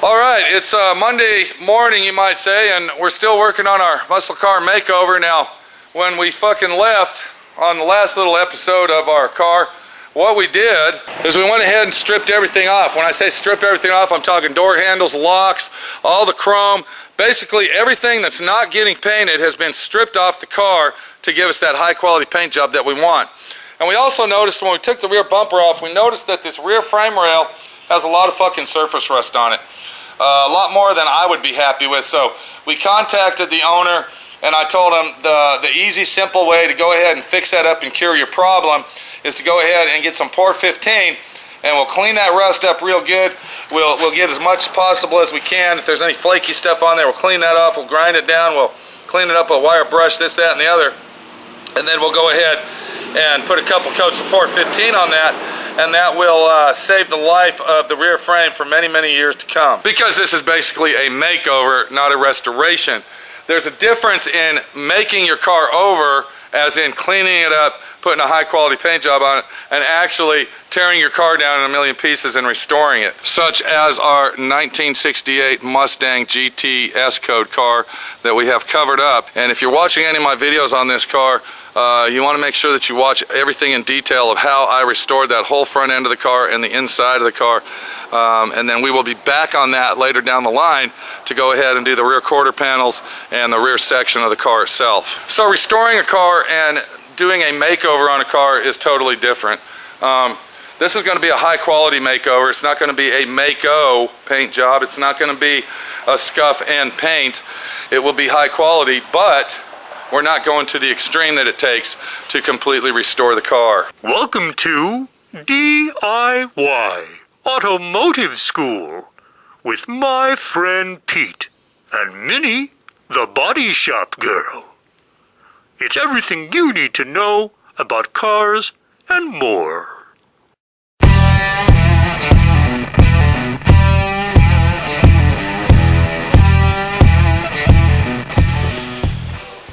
All right, it's Monday morning, you might say, and we're still working on our muscle car makeover. Now, when we fucking left on the last little episode of our car, what we did is we went ahead and stripped everything off. When I say strip everything off, I'm talking door handles, locks, all the chrome. Basically, everything that's not getting painted has been stripped off the car to give us that high quality paint job that we want. And we also noticed when we took the rear bumper off, we noticed that this rear frame rail has a lot of fucking surface rust on it. A lot more than I would be happy with. So we contacted the owner and I told him the easy, simple way to go ahead and fix that up and cure your problem is to go ahead and get some Pour 15 and we'll clean that rust up real good. We'll get as much as possible as we can. If there's any flaky stuff on there, we'll clean that off. We'll grind it down. We'll clean it up with a wire brush, this, that, and the other. And then we'll go ahead and put a couple coats of Pour 15 on that, and that will save the life of the rear frame for many, many years to come. Because this is basically a makeover, not a restoration. There's a difference in making your car over, as in cleaning it up, putting a high quality paint job on it, and actually tearing your car down in a million pieces and restoring it. Such as our 1968 Mustang GT S-Code car that we have covered up. And if you're watching any of my videos on this car, you want to make sure that you watch everything in detail of how I restored that whole front end of the car and the inside of the car. And then we will be back on that later down the line to go ahead and do the rear quarter panels and the rear section of the car itself. So restoring a car and doing a makeover on a car is totally different. This is going to be a high quality makeover. It's not going to be a make-o paint job. It's not going to be a scuff and paint. It will be high quality, but we're not going to the extreme that it takes to completely restore the car. Welcome to D.I.Y. Automotive School with my friend Pete and Minnie, the body shop girl. It's everything you need to know about cars and more.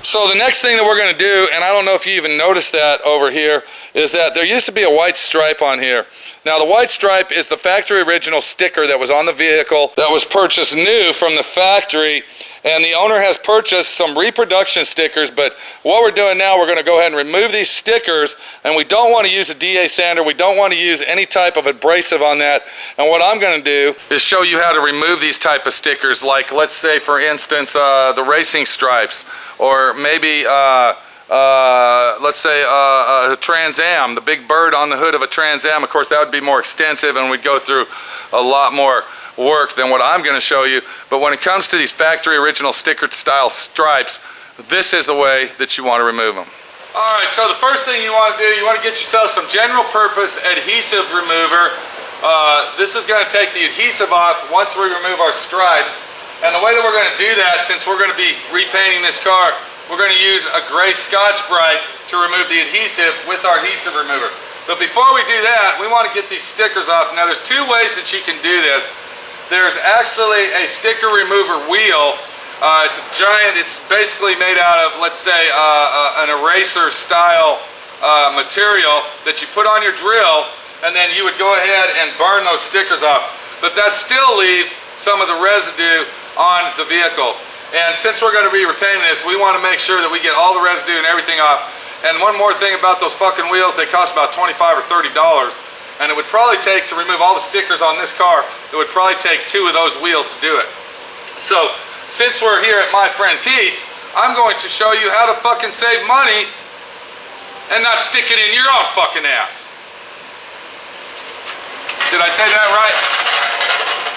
So the next thing that we're going to do, and I don't know if you even noticed that over here, is that there used to be a white stripe on here. Now the white stripe is the factory original sticker that was on the vehicle that was purchased new from the factory, and the owner has purchased some reproduction stickers, but what we're doing now, we're going to go ahead and remove these stickers, and we don't want to use a DA sander. We don't want to use any type of abrasive on that, and what I'm going to do is show you how to remove these type of stickers, like let's say for instance the racing stripes, or maybe let's say a Trans Am, the big bird on the hood of a Trans Am. Of course that would be more extensive and we'd go through a lot more work than what I'm going to show you, but when it comes to these factory original sticker style stripes, this is the way that you want to remove them. Alright, so the first thing you want to do, you want to get yourself some general purpose adhesive remover. This is going to take the adhesive off once we remove our stripes, and the way that we're going to do that, since we're going to be repainting this car, we're going to use a gray Scotch-Brite to remove the adhesive with our adhesive remover. But before we do that, we want to get these stickers off. Now there's two ways that you can do this. There's actually a sticker remover wheel. It's a giant, it's basically made out of, let's say, an eraser style material that you put on your drill, and then you would go ahead and burn those stickers off. But that still leaves some of the residue on the vehicle. And since we're going to be repainting this, we want to make sure that we get all the residue and everything off. And one more thing about those fucking wheels, they cost about $25 or $30. And it would probably take, to remove all the stickers on this car, it would probably take 2 of those wheels to do it. So, since we're here at my friend Pete's, I'm going to show you how to fucking save money and not stick it in your own fucking ass. Did I say that right?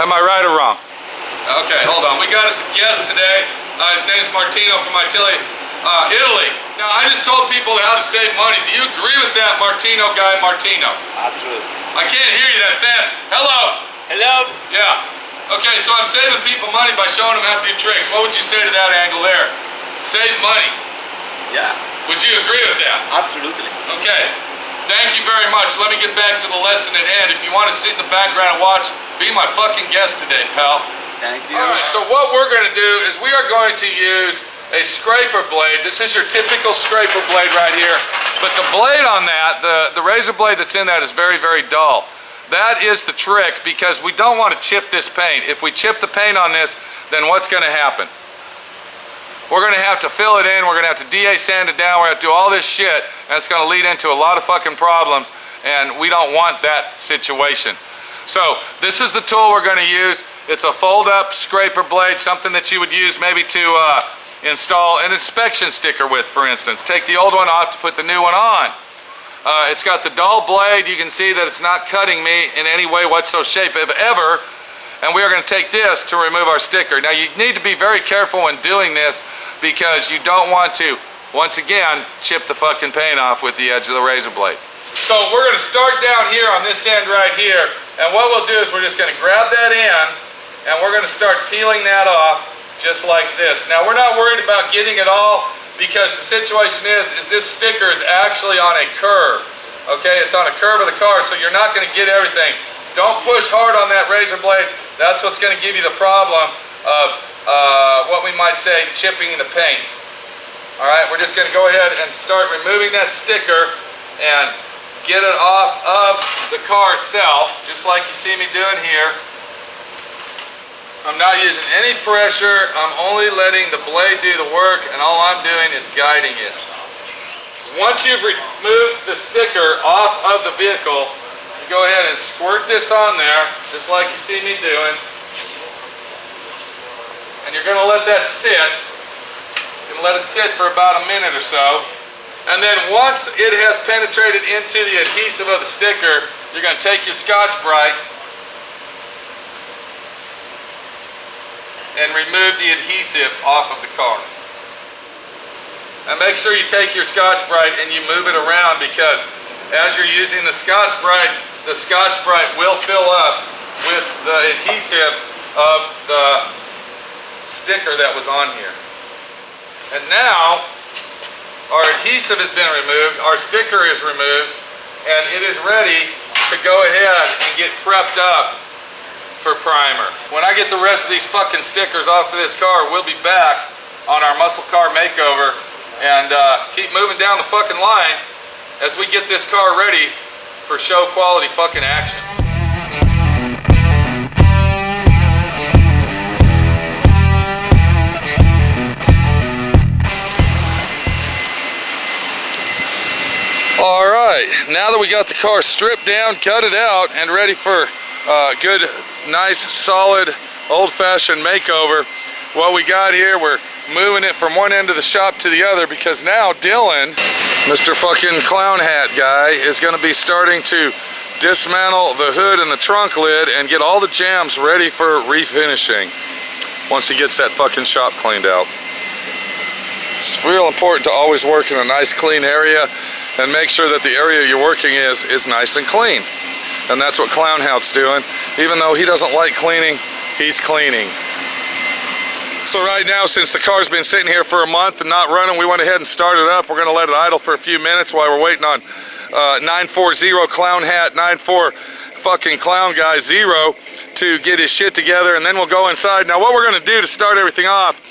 Am I right or wrong? Okay, hold on. We got us a guest today. His name's Martino from Italy. Now, I just told people how to save money. Do you agree with that, Martino guy, Martino? Absolutely. I can't hear you that fast. Hello? Hello? Yeah. Okay, so I'm saving people money by showing them how to do tricks. What would you say to that angle there? Save money. Yeah. Would you agree with that? Absolutely. Okay. Thank you very much. Let me get back to the lesson at hand. If you want to sit in the background and watch, be my fucking guest today, pal. Thank you. Alright, so what we're going to do is we are going to use a scraper blade. This is your typical scraper blade right here. But the blade on that, the razor blade that's in that is very, very dull. That is the trick, because we don't want to chip this paint. If we chip the paint on this, then what's going to happen? We're going to have to fill it in, we're going to have to DA sand it down, we're going to have to do all this shit, and it's going to lead into a lot of fucking problems, and we don't want that situation. So this is the tool we're going to use. It's a fold-up scraper blade, something that you would use maybe to install an inspection sticker with, for instance. Take the old one off to put the new one on. It's got the dull blade. You can see that it's not cutting me in any way whatsoever, shape, if ever. And we are going to take this to remove our sticker. Now you need to be very careful when doing this, because you don't want to, once again, chip the fucking paint off with the edge of the razor blade. So we're going to start down here on this end right here, and what we'll do is we're just going to grab that end and we're going to start peeling that off just like this. Now we're not worried about getting it all, because the situation is this sticker is actually on a curve. Okay, it's on a curve of the car, so you're not going to get everything. Don't push hard on that razor blade. That's what's going to give you the problem of what we might say chipping the paint. Alright, we're just going to go ahead and start removing that sticker and get it off of the car itself, just like you see me doing here. I'm not using any pressure, I'm only letting the blade do the work, and all I'm doing is guiding it. Once you've removed the sticker off of the vehicle, you go ahead and squirt this on there, just like you see me doing. And you're going to let that sit. You're going to let it sit for about a minute or so. And then once it has penetrated into the adhesive of the sticker, you're going to take your Scotch-Brite and remove the adhesive off of the car. And make sure you take your Scotch-Brite and you move it around, because as you're using the Scotch-Brite will fill up with the adhesive of the sticker that was on here. And now our adhesive has been removed, our sticker is removed, and it is ready to go ahead and get prepped up for primer. When I get the rest of these fucking stickers off of this car, we'll be back on our muscle car makeover and keep moving down the fucking line as we get this car ready for show quality fucking action. Alright, now that we got the car stripped down, gutted out, and ready for a good, nice, solid, old-fashioned makeover, what we got here, we're moving it from one end of the shop to the other, because now Dylan, Mr. fucking clown hat guy, is going to be starting to dismantle the hood and the trunk lid and get all the jams ready for refinishing once he gets that fucking shop cleaned out. It's real important to always work in a nice clean area and make sure that the area you're working is nice and clean. And that's what Clown Hat's doing. Even though he doesn't like cleaning, he's cleaning. So right now, since the car's been sitting here for a month and not running, we went ahead and started it up. We're going to let it idle for a few minutes while we're waiting on 940 Clown Hat, 94 fucking Clown Guy 0 to get his shit together, and then we'll go inside. Now what we're going to do to start everything off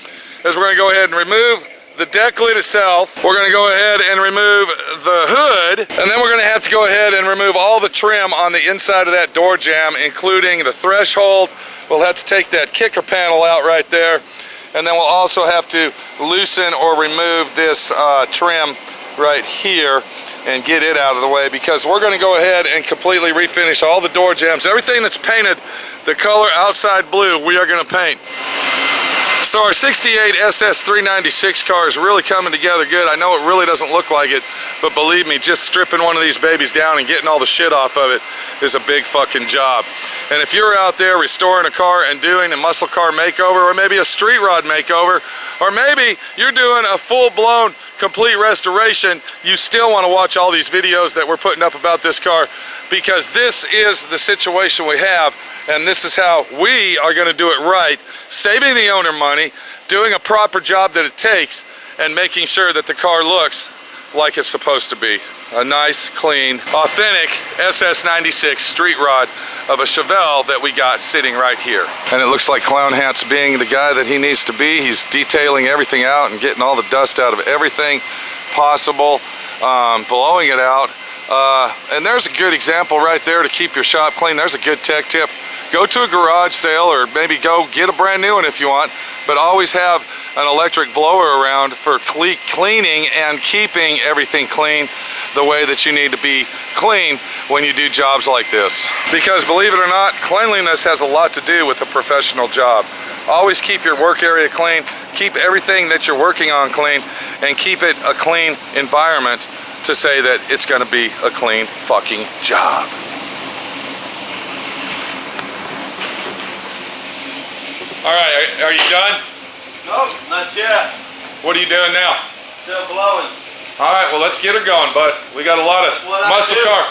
is we're going to go ahead and remove the deck lid itself. We're going to go ahead and remove the hood, and then we're going to have to go ahead and remove all the trim on the inside of that door jamb, including the threshold. We'll have to take that kicker panel out right there, and then we'll also have to loosen or remove this trim right here and get it out of the way, because we're going to go ahead and completely refinish all the door jambs. Everything that's painted the color outside blue, we are going to paint. So our 68 SS 396 car is really coming together good. I know it really doesn't look like it, but believe me, just stripping one of these babies down and getting all the shit off of it is a big fucking job. And if you're out there restoring a car and doing a muscle car makeover, or maybe a street rod makeover, or maybe you're doing a full-blown complete restoration, you still want to watch all these videos that we're putting up about this car, because this is the situation we have, and this is how we are going to do it right, saving the owner money, doing a proper job that it takes, and making sure that the car looks like it's supposed to be. A nice, clean, authentic SS96 street rod of a Chevelle that we got sitting right here. And it looks like Clown Hat's being the guy that he needs to be. He's detailing everything out and getting all the dust out of everything possible, blowing it out, And there's a good example right there to keep your shop clean. There's a good tech tip. Go to a garage sale or maybe go get a brand new one if you want, but always have an electric blower around for cleaning and keeping everything clean the way that you need to be clean when you do jobs like this. Because believe it or not, cleanliness has a lot to do with a professional job. Always keep your work area clean, keep everything that you're working on clean, and keep it a clean environment to say that it's gonna be a clean fucking job. All right, are you done? Nope, not yet. What are you doing now? Still blowing. All right, well, let's get her going, bud. We got a lot of muscle car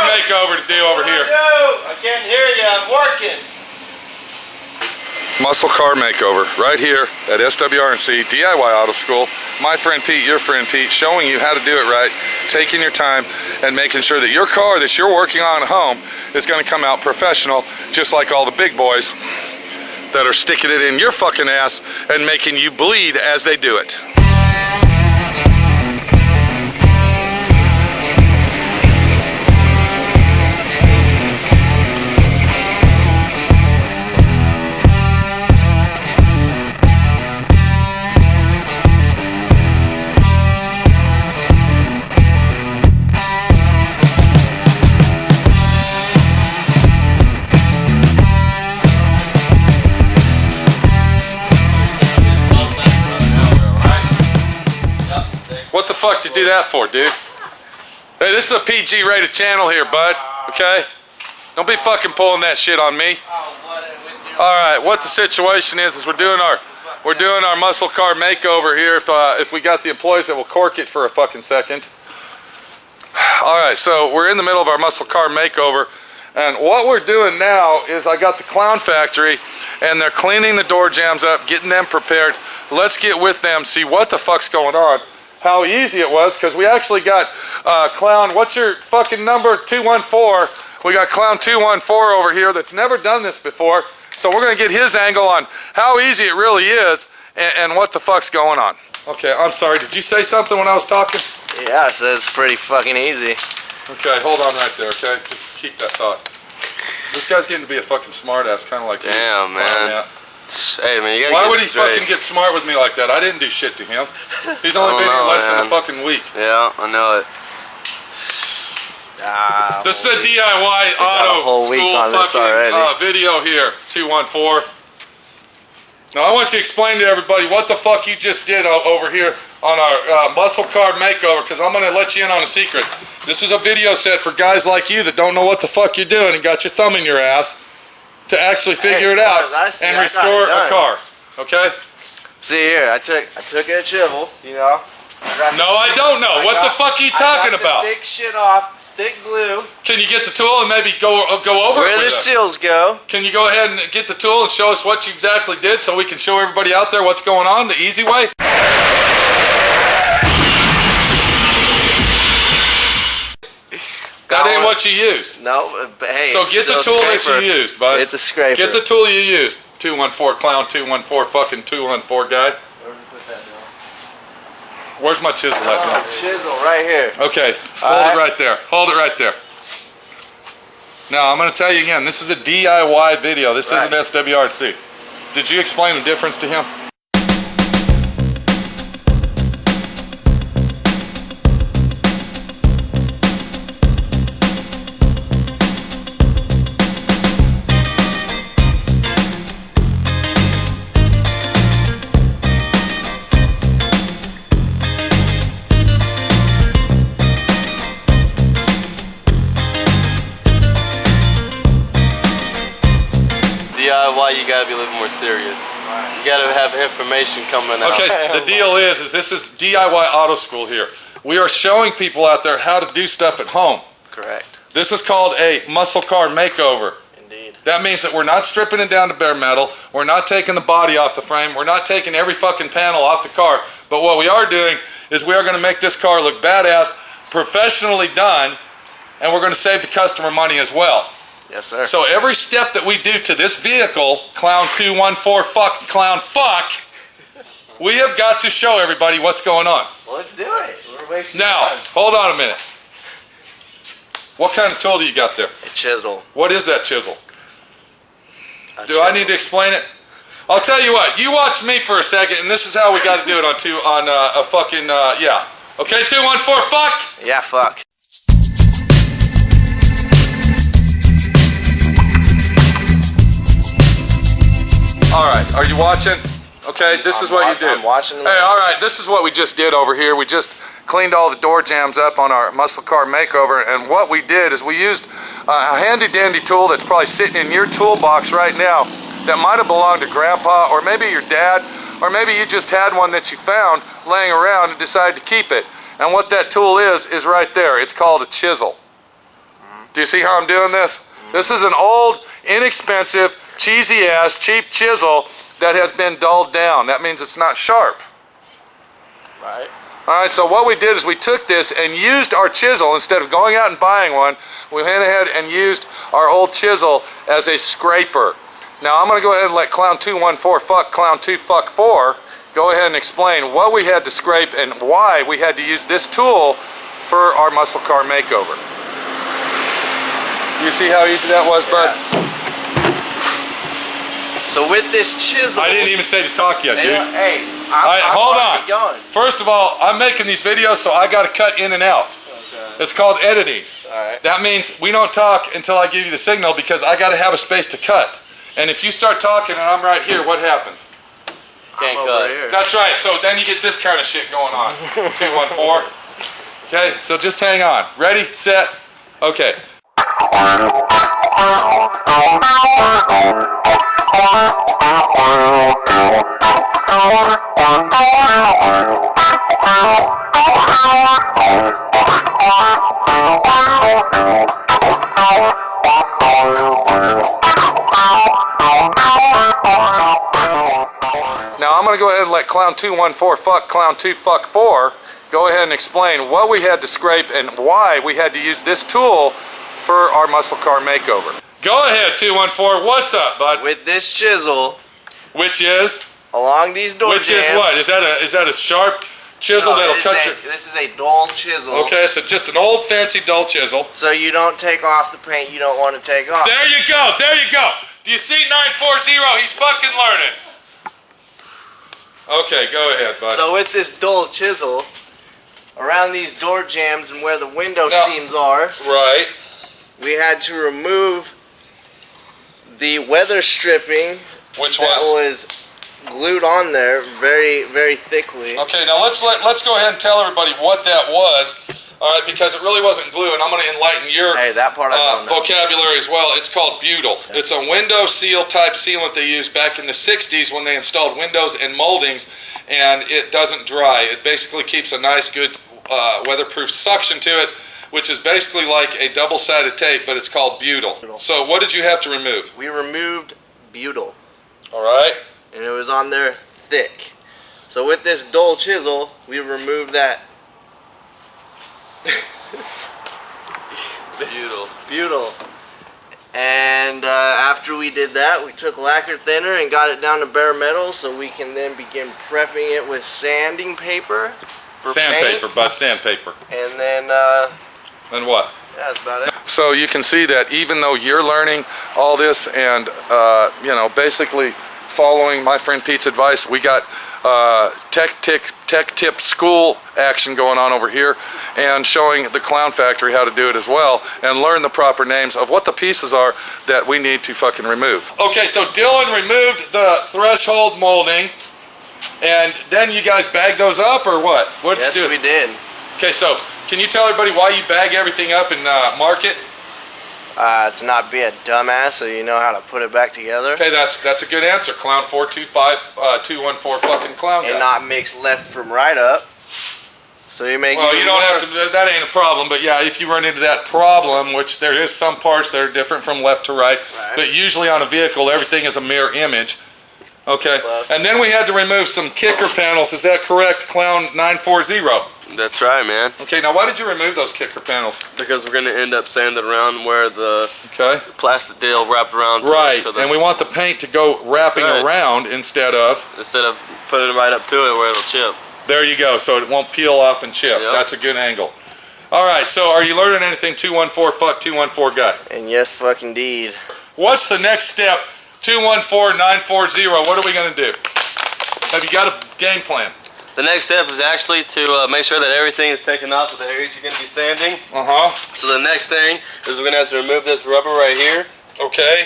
makeover to do over here. I can't hear you, I'm working. Muscle car makeover right here at SWRC DIY Auto School. My friend Pete, your friend Pete, showing you how to do it right, taking your time and making sure that your car that you're working on at home is going to come out professional, just like all the big boys that are sticking it in your fucking ass and making you bleed as they do it. What the fuck did you do that for, dude? Hey, this is a PG rated channel here, bud. Okay? Don't be fucking pulling that shit on me. Alright, what the situation is we're doing our muscle car makeover here if we got the employees that will cork it for a fucking second. Alright, so we're in the middle of our muscle car makeover, and what we're doing now is I got the Clown Factory and they're cleaning the door jambs up, getting them prepared. Let's get with them, see what the fuck's going on. How easy it was, because we actually got Clown, what's your fucking number? 214. We got Clown 214 over here that's never done this before, so we're going to get his angle on how easy it really is and what the fuck's going on. Okay, I'm sorry, did you say something when I was talking? Yeah, it says pretty fucking easy. Okay, hold on right there, okay? Just keep that thought. This guy's getting to be a fucking smartass, kind of like Damn, you. man. Hey, man, you gotta Why get would he straight. fucking get smart with me like that? I didn't do shit to him. He's only been here less than a fucking week. Yeah, I know it. This is a DIY auto school fucking video here, 214. Now I want you to explain to everybody what the fuck you just did over here on our muscle car makeover, because I'm going to let you in on a secret. This is a video set for guys like you that don't know what the fuck you're doing and got your thumb in your ass to actually figure it out and restore a car. Okay? See here, I took a shovel, you know. No, I don't know. What the fuck are you talking about? Thick shit off, thick glue. Can you get the tool and maybe go over Where it with the us? seals go. Can you go ahead and get the tool and show us what you exactly did so we can show everybody out there what's going on the easy way? That ain't what you used. No, but hey. So get the tool that you used, bud. It's a scraper. Get the tool you used. 214 Clown, 214 fucking 214 guy. Where did we put that now? Where's my chisel at now? Chisel right here. Okay, hold it right there. Hold it right there. Now, I'm going to tell you again, this is a DIY video. This isn't SWRC. Did you explain the difference to him? DIY, you gotta be a little more serious. You gotta have information coming out. Okay, so the deal is this is DIY Auto School here. We are showing people out there how to do stuff at home. Correct. This is called a muscle car makeover. Indeed. That means that we're not stripping it down to bare metal. We're not taking the body off the frame. We're not taking every fucking panel off the car. But what we are doing is we are going to make this car look badass, professionally done, and we're going to save the customer money as well. Yes, sir. So every step that we do to this vehicle, Clown 214 fuck, Clown fuck, we have got to show everybody what's going on. Well, let's do it. We're wasting Now, time. hold on a minute. What kind of tool do you got there? A chisel. What is that chisel? A Do I chisel. need to explain it? I'll tell you what. You watch me for a second, and this is how we got to do it on a fucking yeah. Okay, 214. Fuck. Yeah, fuck. All right. Are you watching? Okay. This is what you do. I'm watching. Hey, all right. This is what we just did over here. We just cleaned all the door jambs up on our muscle car makeover, and what we did is we used a handy dandy tool that's probably sitting in your toolbox right now that might have belonged to Grandpa, or maybe your dad, or maybe you just had one that you found laying around and decided to keep it. And what that tool is right there. It's called a chisel. Do you see how I'm doing this? This is an old, inexpensive, cheesy-ass, cheap chisel that has been dulled down. That means it's not sharp. Right. All right, so what we did is we took this and used our chisel. Instead of going out and buying one, we went ahead and used our old chisel as a scraper. Now I'm going to go ahead and let Clown 214 fuck Clown 2 fuck 4 go ahead and explain what we had to scrape and why we had to use this tool for our muscle car makeover. Do you see how easy that was, bud? So with this chisel, I didn't even say to talk yet, dude. Hey, Hold on. Going. First of all, I'm making these videos, so I got to cut in and out. Okay. It's called editing. All right. That means we don't talk until I give you the signal because I got to have a space to cut. And if you start talking and I'm right here, what happens? Can't I'm cut. over here. That's right. So then you get this kind of shit going on. 214. Okay, so just hang on. Ready, set, okay. Now I'm going to go ahead and let Clown 214 fuck Clown 2 fuck 4 go ahead and explain what we had to scrape and why we had to use this tool for our muscle car makeover. Go ahead, 214. What's up, bud? With this chisel, Which is? along these door Which is jambs- what? Is that a sharp chisel No, that'll this cut is your... This is a dull chisel. Okay, it's just an old fancy dull chisel. So you don't take off the paint you don't want to take off. There you go, there you go. Do you see 940? He's fucking learning. Okay, go ahead, bud. So with this dull chisel, around these door jambs and where the window Now- seams are, Right. we had to remove the weather stripping Which that was? was glued on there very, very thickly. Okay, now let's go ahead and tell everybody what that was. All right, because it really wasn't glue, and I'm going to enlighten your Hey, that part I don't know. vocabulary as well. It's called butyl. It's a window seal type sealant they used back in the 60s when they installed windows and moldings, and it doesn't dry. It basically keeps a nice, good weatherproof suction to it, which is basically like a double-sided tape, but it's called butyl. So what did you have to remove? We removed butyl, All right. and it was on there thick. So with this dull chisel, we removed that butyl. And after we did that, we took lacquer thinner and got it down to bare metal so we can then begin prepping it with sanding paper. for Sandpaper, paint. bud, sandpaper. And then, And what? yeah, that's about it. So you can see that even though you're learning all this and, basically following my friend Pete's advice, we got tech tip school action going on over here and showing the Clown Factory how to do it as well and learn the proper names of what the pieces are that we need to fucking remove. Okay, so Dylan removed the threshold molding and then you guys bagged those up or what? What did Yes, you do? we did. Okay, so can you tell everybody why you bag everything up and mark it? To not be a dumbass, so you know how to put it back together. Okay, that's a good answer. Clown 425 214 fucking clown And guy. not mix left from right up. So you make. Well, you don't have to. That ain't a problem. But yeah, if you run into that problem, which there is some parts that are different from left to right, Right. but usually on a vehicle everything is a mirror image. Okay, Left. and then we had to remove some kicker panels. Is that correct, Clown 940? That's right, man. Okay, now why did you remove those kicker panels? Because we're gonna end up sanding around where the Okay. plastic deal wrapped around. Right, to the, and we want the paint to go wrapping That's right. around instead of. instead of putting it right up to it where it'll chip. There you go, so it won't peel off and chip. Yep. That's a good angle. All right, so are you learning anything, 214 fuck 214 guy? And yes, fuck indeed. What's the next step, 214940? What are we gonna do? Have you got a game plan? The next step is actually to make sure that everything is taken off of the areas you're going to be sanding. So the next thing is we're going to have to remove this rubber right here. Okay.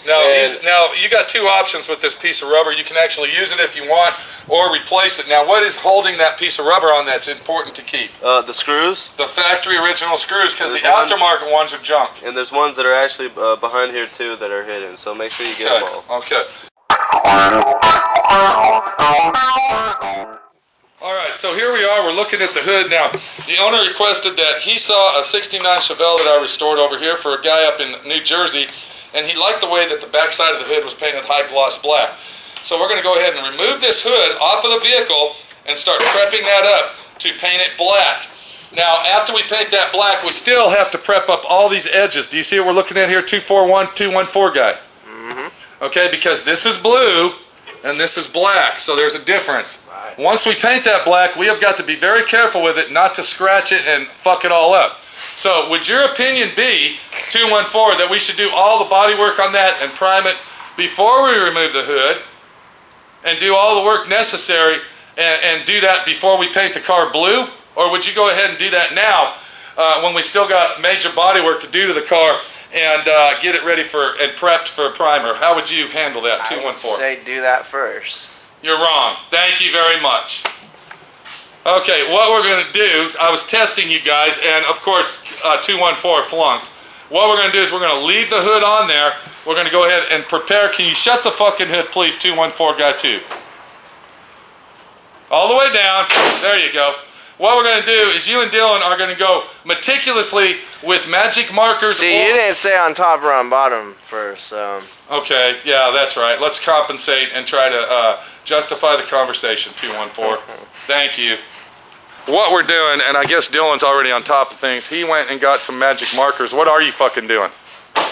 Now, you got two options with this piece of rubber. You can actually use it if you want, or replace it. Now, what is holding that piece of rubber on that's important to keep? The screws. The factory original screws, because the aftermarket ones are junk. And there's ones that are actually behind here too that are hidden. So make sure you get them all. Okay. All right, so here we are. We're looking at the hood now. The owner requested that he saw a '69 Chevelle that I restored over here for a guy up in New Jersey, and he liked the way that the back side of the hood was painted high gloss black. So we're going to go ahead and remove this hood off of the vehicle and start prepping that up to paint it black. Now, after we paint that black, we still have to prep up all these edges. Do you see what we're looking at here? 241, 214 guy. Okay, because this is blue and this is black, so there's a difference. Right. Once we paint that black, we have got to be very careful with it not to scratch it and fuck it all up. So would your opinion be, 214, that we should do all the body work on that and prime it before we remove the hood and do all the work necessary and do that before we paint the car blue? Or would you go ahead and do that now when we still got major body work to do to the car and get it ready for and prepped for a primer? How would you handle that, 214? I would say do that first. You're wrong. Thank you very much. Okay, what we're going to do, I was testing you guys, and of course 214 flunked. What we're going to do is we're going to leave the hood on there. We're going to go ahead and prepare. Can you shut the fucking hood, please, 214 guy 2? All the way down. There you go. What we're going to do is you and Dylan are going to go meticulously with magic markers. See, you didn't say on top or on bottom first, so... Okay, yeah, that's right. Let's compensate and try to justify the conversation, 214. Thank you. What we're doing, and I guess Dylan's already on top of things, he went and got some magic markers. What are you fucking doing?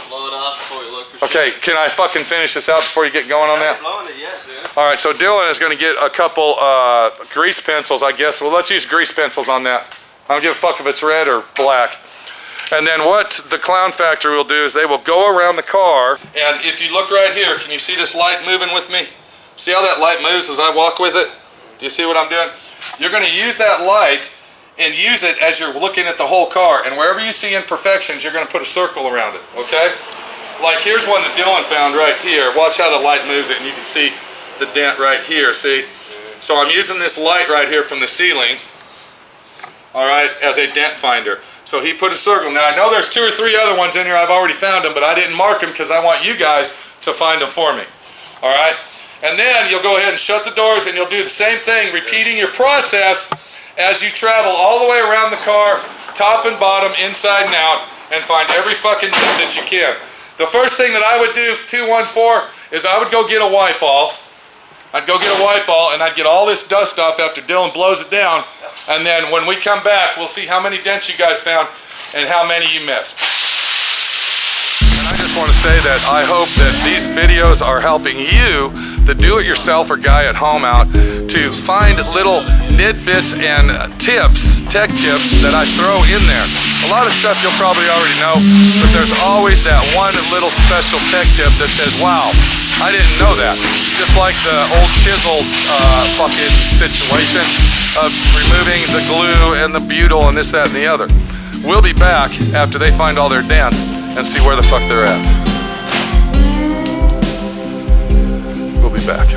Blow it off before we look for shit. Okay, can I fucking finish this out before you get going on that? I'm blowing it yet, dude. All right, so Dylan is going to get a couple grease pencils, I guess. Well, let's use grease pencils on that. I don't give a fuck if it's red or black. And then what the Clown Factory will do is they will go around the car, and if you look right here, can you see this light moving with me? See how that light moves as I walk with it? Do you see what I'm doing? You're going to use that light and use it as you're looking at the whole car, and wherever you see imperfections, you're going to put a circle around it, okay? Like here's one that Dylan found right here. Watch how the light moves it, and you can see the dent right here, see? So I'm using this light right here from the ceiling, all right, as a dent finder. So he put a circle. Now I know there's 2 or 3 other ones in here. I've already found them, but I didn't mark them because I want you guys to find them for me, all right? And then you'll go ahead and shut the doors, and you'll do the same thing, repeating your process as you travel all the way around the car, top and bottom, inside and out, and find every fucking dent that you can. The first thing that I would do, 214, is I would go get a white ball. I'd go get a white ball, and I'd get all this dust off after Dylan blows it down. And then when we come back, we'll see how many dents you guys found and how many you missed. And I just want to say that I hope that these videos are helping you, the do-it-yourselfer guy at home, out to find little nitbits and tips, tech tips that I throw in there. A lot of stuff you'll probably already know, but there's always that one little special tech tip that says, wow, I didn't know that. Just like the old chisel fucking situation of removing the glue and the butyl and this, that, and the other. We'll be back after they find all their dents and see where the fuck they're at. We'll be back.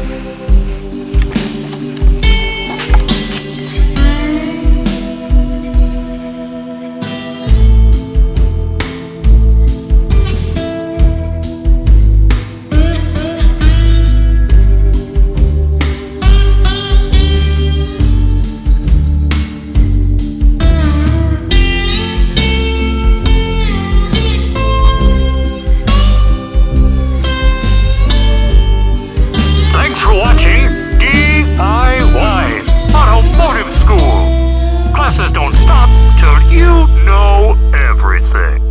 Thanks for watching D.I.Y. Automotive School. Classes don't stop till you know everything.